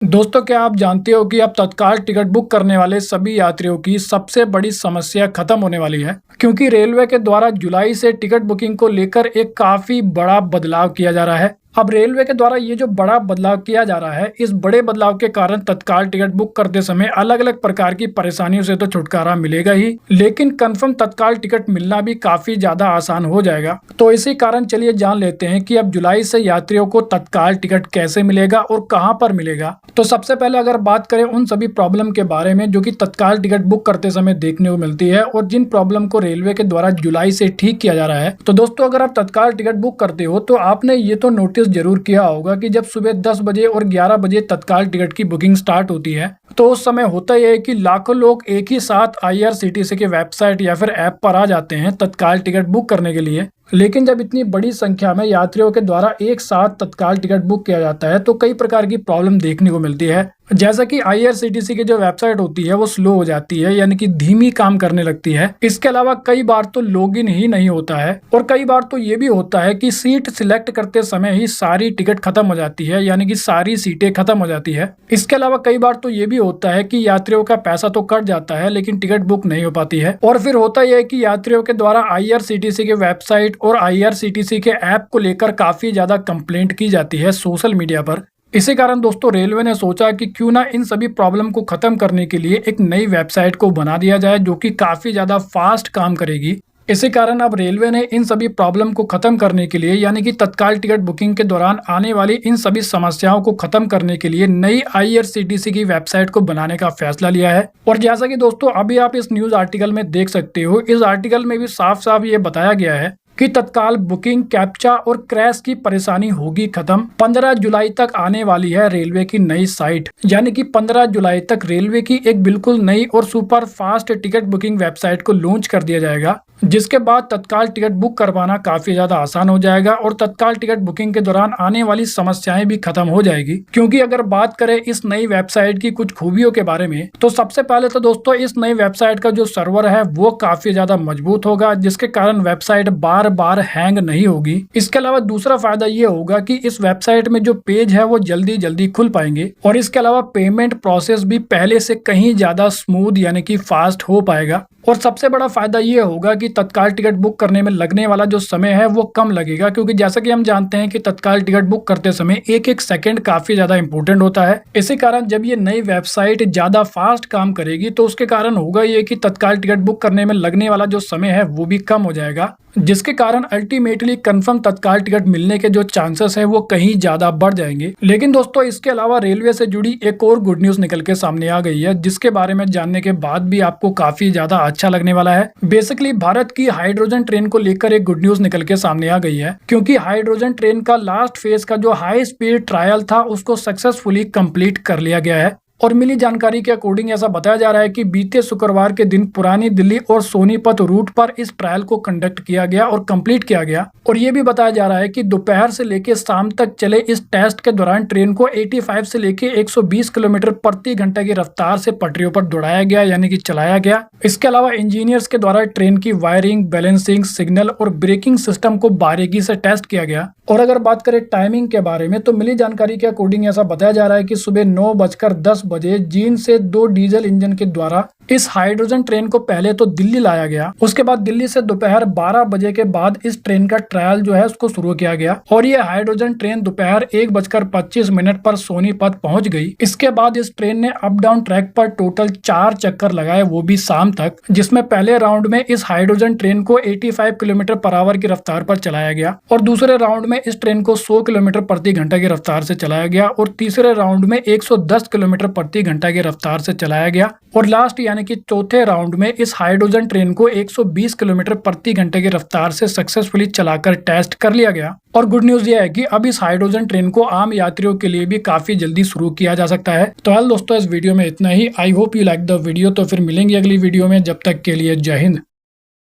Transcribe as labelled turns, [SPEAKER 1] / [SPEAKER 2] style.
[SPEAKER 1] दोस्तों, क्या आप जानते हो कि अब तत्काल टिकट बुक करने वाले सभी यात्रियों की सबसे बड़ी समस्या खत्म होने वाली है, क्योंकि रेलवे के द्वारा जुलाई से टिकट बुकिंग को लेकर एक काफी बड़ा बदलाव किया जा रहा है। अब रेलवे के द्वारा ये जो बड़ा बदलाव किया जा रहा है, इस बड़े बदलाव के कारण तत्काल टिकट बुक करते समय अलग अलग प्रकार की परेशानियों से तो छुटकारा मिलेगा ही, लेकिन कंफर्म तत्काल टिकट मिलना भी काफी ज्यादा आसान हो जाएगा। तो इसी कारण चलिए जान लेते हैं कि अब जुलाई से यात्रियों को तत्काल टिकट कैसे मिलेगा और कहां पर मिलेगा। तो सबसे पहले अगर बात करें उन सभी प्रॉब्लम के बारे में जो कि तत्काल टिकट बुक करते समय देखने को मिलती है और जिन प्रॉब्लम को रेलवे के द्वारा जुलाई से ठीक किया जा रहा है। तो दोस्तों, अगर आप तत्काल टिकट बुक करते हो तो आपने ये तो नोटिस जरूर किया होगा कि जब सुबह 10 बजे और 11 बजे तत्काल टिकट की बुकिंग स्टार्ट होती है तो उस समय होता यह है कि लाखों लोग एक ही साथ IRCTC के वेबसाइट या फिर ऐप पर आ जाते हैं तत्काल टिकट बुक करने के लिए। लेकिन जब इतनी बड़ी संख्या में यात्रियों के द्वारा एक साथ तत्काल टिकट बुक किया जाता है तो कई प्रकार की प्रॉब्लम देखने को मिलती है, जैसा कि IRCTC की जो वेबसाइट होती है वो स्लो हो जाती है, यानी कि धीमी काम करने लगती है। इसके अलावा कई बार तो लॉगिन ही नहीं होता है और कई बार तो ये भी होता है कि सीट सिलेक्ट करते समय ही सारी टिकट खत्म हो जाती है, यानी कि सारी सीटें खत्म हो जाती है। इसके अलावा कई बार तो ये भी होता है कि यात्रियों का पैसा तो कट जाता है लेकिन टिकट बुक नहीं हो पाती है। और फिर होता यह है कि यात्रियों के द्वारा IRCTC के वेबसाइट और IRCTC के ऐप को लेकर काफी ज्यादा कंप्लेंट की जाती है सोशल मीडिया पर। इसी कारण दोस्तों रेलवे ने सोचा कि क्यों ना इन सभी प्रॉब्लम को खत्म करने के लिए एक नई वेबसाइट को बना दिया जाए जो कि काफी ज्यादा फास्ट काम करेगी। इसी कारण अब रेलवे ने इन सभी प्रॉब्लम को खत्म करने के लिए, यानी कि तत्काल टिकट बुकिंग के दौरान आने वाली इन सभी समस्याओं को खत्म करने के लिए नई IRCTC की वेबसाइट को बनाने का फैसला लिया है। और जैसा कि दोस्तों अभी आप इस न्यूज आर्टिकल में देख सकते हो, इस आर्टिकल में भी साफ साफ ये बताया गया है कि तत्काल बुकिंग, कैप्चा और क्रैश की परेशानी होगी खत्म। 15 जुलाई तक आने वाली है रेलवे की नई साइट, यानी कि 15 जुलाई तक रेलवे की एक बिल्कुल नई और super fast ticket booking website को लॉन्च कर दिया जाएगा, जिसके बाद तत्काल टिकट बुक करवाना काफी ज्यादा आसान हो जाएगा और तत्काल टिकट बुकिंग के दौरान आने वाली समस्याएं भी खत्म हो जाएगी। क्योंकि अगर बात करें इस नई वेबसाइट की कुछ खूबियों के बारे में, तो सबसे पहले तो दोस्तों इस नई वेबसाइट का जो सर्वर है वो काफी ज्यादा मजबूत होगा, जिसके कारण वेबसाइट बार बार हैंग नहीं होगी। इसके अलावा दूसरा फायदा ये होगा कि इस वेबसाइट में जो पेज है वो जल्दी जल्दी खुल पाएंगे और इसके अलावा पेमेंट प्रोसेस भी पहले से कहीं ज्यादा स्मूथ यानी कि फास्ट हो पाएगा। और सबसे बड़ा फायदा ये होगा कि तत्काल टिकट बुक करने में लगने वाला जो समय है वो कम लगेगा, क्योंकि जैसा कि हम जानते हैं कि तत्काल टिकट बुक करते समय एक एक सेकंड काफी ज्यादा इंपॉर्टेंट होता है। इसी कारण जब ये नई वेबसाइट ज्यादा फास्ट काम करेगी तो उसके कारण होगा ये कि तत्काल टिकट बुक करने में लगने वाला जो समय है वो भी कम हो जाएगा, जिसके कारण अल्टीमेटली कंफर्म तत्काल टिकट मिलने के जो चांसेस है वो कहीं ज्यादा बढ़ जाएंगे। लेकिन दोस्तों इसके अलावा रेलवे से जुड़ी एक और गुड न्यूज निकल के सामने आ गई है, जिसके बारे में जानने के बाद भी आपको काफी ज्यादा अच्छा लगने वाला है। बेसिकली भारत की हाइड्रोजन ट्रेन को लेकर एक गुड न्यूज निकल के सामने आ गई है, क्योंकि हाइड्रोजन ट्रेन का लास्ट फेज का जो हाई स्पीड ट्रायल था उसको सक्सेसफुली कंप्लीट कर लिया गया है। और मिली जानकारी के अकॉर्डिंग ऐसा बताया जा रहा है कि बीते शुक्रवार के दिन पुरानी दिल्ली और सोनीपत रूट पर इस ट्रायल को कंडक्ट किया गया और कंप्लीट किया गया। और ये भी बताया जा रहा है कि दोपहर से लेकर शाम तक चले इस टेस्ट के दौरान ट्रेन को 85 से लेकर 120 किलोमीटर प्रति घंटे की रफ्तार से पटरियों पर दौड़ाया गया, यानी कि चलाया गया। इसके अलावा इंजीनियर्स के द्वारा ट्रेन की वायरिंग, बैलेंसिंग, सिग्नल और ब्रेकिंग सिस्टम को बारीकी से टेस्ट किया गया। और अगर बात करें टाइमिंग के बारे में, तो मिली जानकारी के अकॉर्डिंग ऐसा बताया जा रहा है कि सुबह 9:10 बजे जीन से 2 डीजल इंजन के द्वारा इस हाइड्रोजन ट्रेन को पहले तो दिल्ली लाया गया। उसके बाद दिल्ली से दोपहर 12 बजे के बाद इस ट्रेन का ट्रायल जो है उसको शुरू किया गया और ये हाइड्रोजन ट्रेन दोपहर 1:25 पर सोनीपत पहुंच गई। इसके बाद इस ट्रेन ने अप डाउन ट्रैक पर टोटल 4 चक्कर लगाए, वो भी शाम तक, जिसमें पहले राउंड में इस हाइड्रोजन ट्रेन को 85 किलोमीटर पर आवर की रफ्तार पर चलाया गया और दूसरे राउंड में इस ट्रेन को 100 किलोमीटर प्रति घंटे की रफ्तार से चलाया गया और तीसरे राउंड में 110 किलोमीटर प्रति घंटे की रफ्तार से चलाया गया और लास्ट यानी कि चौथे राउंड में इस हाइड्रोजन ट्रेन को 120 किलोमीटर प्रति घंटे की रफ्तार से सक्सेसफुली चलाकर टेस्ट कर लिया गया। और गुड न्यूज ये है कि अब इस हाइड्रोजन ट्रेन को आम यात्रियों के लिए भी काफी जल्दी शुरू किया जा सकता है। तो हाल दोस्तों इस वीडियो में इतना ही। I hope you like the video. तो फिर मिलेंगे अगली वीडियो में, जब तक के लिए जय हिंद।